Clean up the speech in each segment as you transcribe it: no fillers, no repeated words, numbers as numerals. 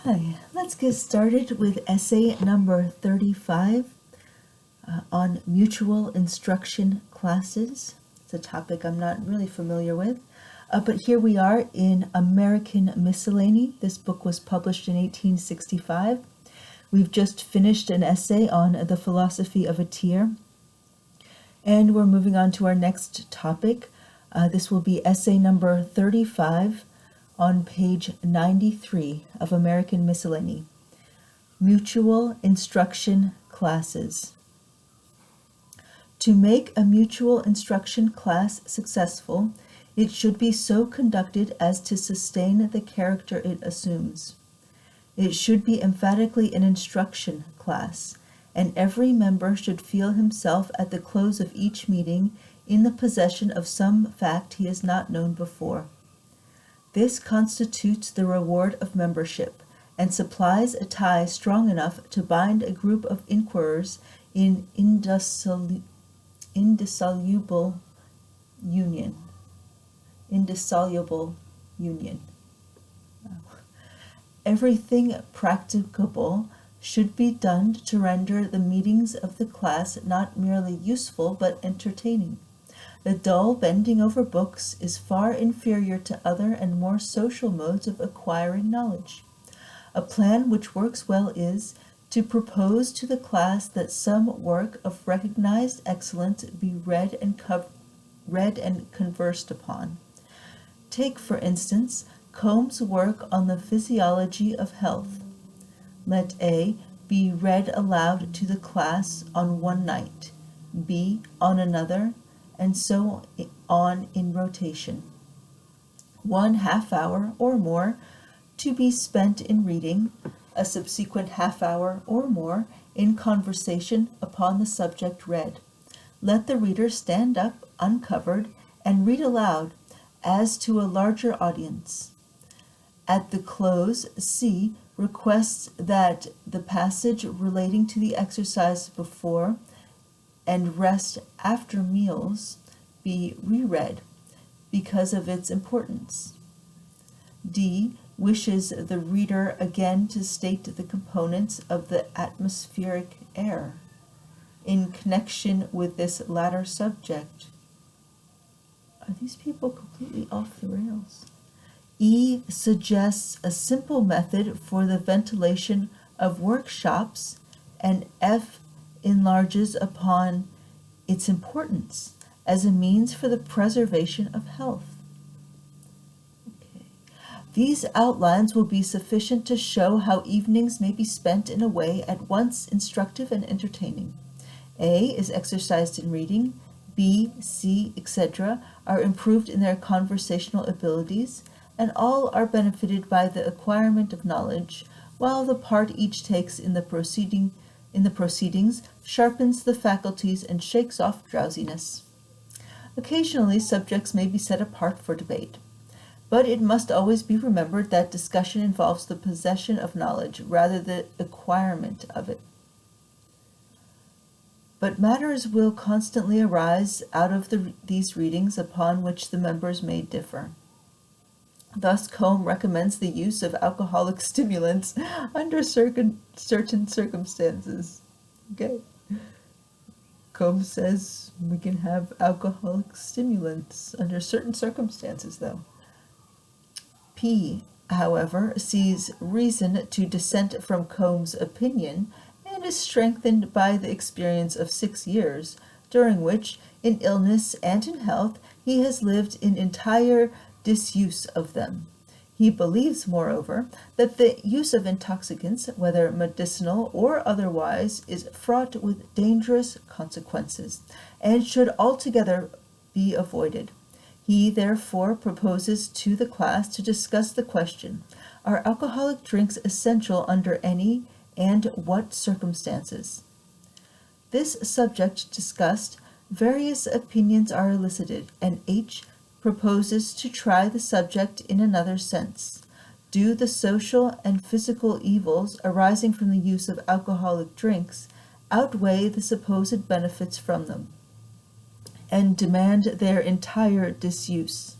Hi, let's get started with essay number 35 on mutual instruction classes. It's a topic I'm not really familiar with, but here we are in American Miscellany. This book was published in 1865. We've just finished an essay on the philosophy of a tier, and we're moving on to our next topic. This will be essay number 35 on page 93 of American Miscellany, Mutual Instruction Classes. To make a mutual instruction class successful, it should be so conducted as to sustain the character it assumes. It should be emphatically an instruction class, and every member should feel himself at the close of each meeting in the possession of some fact he has not known before. This constitutes the reward of membership, and supplies a tie strong enough to bind a group of inquirers in indissoluble union. Everything practicable should be done to render the meetings of the class not merely useful but entertaining. The dull bending over books is far inferior to other and more social modes of acquiring knowledge. A plan which works well is to propose to the class that some work of recognized excellence be read and conversed upon. Take, for instance, Comb's work on the physiology of health. Let A be read aloud to the class on one night, B on another, and so on in rotation. 1/2 hour or more to be spent in reading, a subsequent 1/2 hour or more in conversation upon the subject read. Let the reader stand up uncovered and read aloud as to a larger audience. At the close, C requests that the passage relating to the exercise before and rest after meals be reread because of its importance. D wishes the reader again to state the components of the atmospheric air in connection with this latter subject. Are these people completely off the rails? E suggests a simple method for the ventilation of workshops, and F enlarges upon its importance as a means for the preservation of health. Okay. These outlines will be sufficient to show how evenings may be spent in a way at once instructive and entertaining. A is exercised in reading, B, C, etc. are improved in their conversational abilities, and all are benefited by the acquirement of knowledge, while the part each takes in the proceedings sharpens the faculties and shakes off drowsiness. Occasionally, subjects may be set apart for debate, but it must always be remembered that discussion involves the possession of knowledge rather than the acquirement of it. But matters will constantly arise out of these readings upon which the members may differ. Thus, Combe recommends the use of alcoholic stimulants under certain circumstances. Okay. Combe says we can have alcoholic stimulants under certain circumstances, though. P, however, sees reason to dissent from Combe's opinion and is strengthened by the experience of 6 years, during which, in illness and in health, he has lived in entire disuse of them. He believes, moreover, that the use of intoxicants, whether medicinal or otherwise, is fraught with dangerous consequences, and should altogether be avoided. He therefore proposes to the class to discuss the question, are alcoholic drinks essential under any and what circumstances? This subject discussed, various opinions are elicited, and H proposes to try the subject in another sense. Do the social and physical evils arising from the use of alcoholic drinks outweigh the supposed benefits from them, and demand their entire disuse?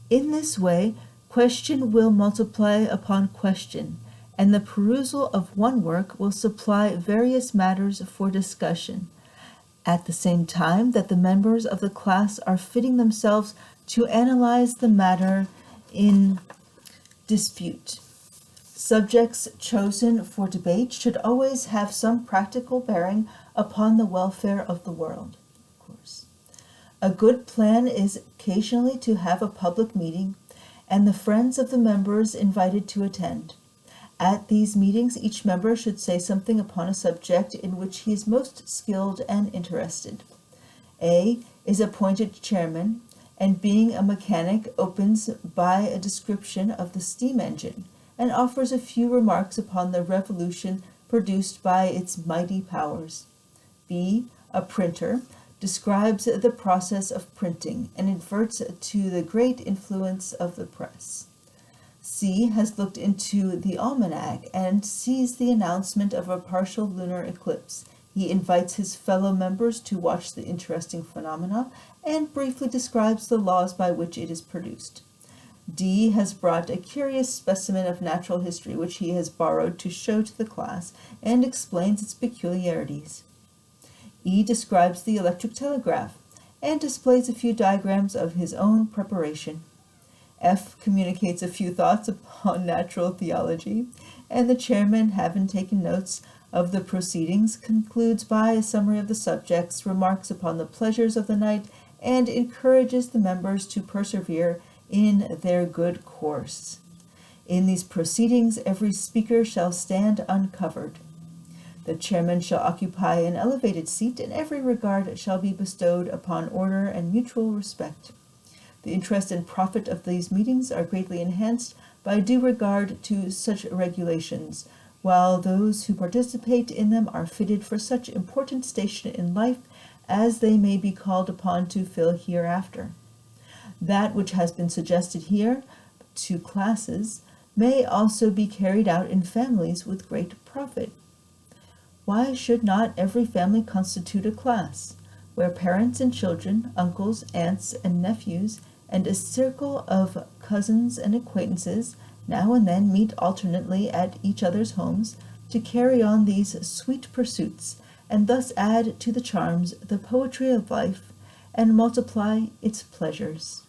In this way, question will multiply upon question, and the perusal of one work will supply various matters for discussion, at the same time that the members of the class are fitting themselves to analyze the matter in dispute. Subjects chosen for debate should always have some practical bearing upon the welfare of the world, of course. A good plan is occasionally to have a public meeting, and the friends of the members invited to attend. At these meetings, each member should say something upon a subject in which he is most skilled and interested. A is appointed chairman, and being a mechanic, opens by a description of the steam engine, and offers a few remarks upon the revolution produced by its mighty powers. B, a printer, describes the process of printing, and adverts to the great influence of the press. C has looked into the almanac and sees the announcement of a partial lunar eclipse. He invites his fellow members to watch the interesting phenomena and briefly describes the laws by which it is produced. D has brought a curious specimen of natural history which he has borrowed to show to the class and explains its peculiarities. E describes the electric telegraph and displays a few diagrams of his own preparation. F communicates a few thoughts upon natural theology, and the chairman, having taken notes of the proceedings, concludes by a summary of the subjects, remarks upon the pleasures of the night, and encourages the members to persevere in their good course. In these proceedings, every speaker shall stand uncovered. The chairman shall occupy an elevated seat, and every regard shall be bestowed upon order and mutual respect. The interest and profit of these meetings are greatly enhanced by due regard to such regulations, while those who participate in them are fitted for such important station in life as they may be called upon to fill hereafter. That which has been suggested here to classes may also be carried out in families with great profit. Why should not every family constitute a class, where parents and children, uncles, aunts, and nephews, and a circle of cousins and acquaintances now and then meet alternately at each other's homes to carry on these sweet pursuits, and thus add to the charms, the poetry of life, and multiply its pleasures?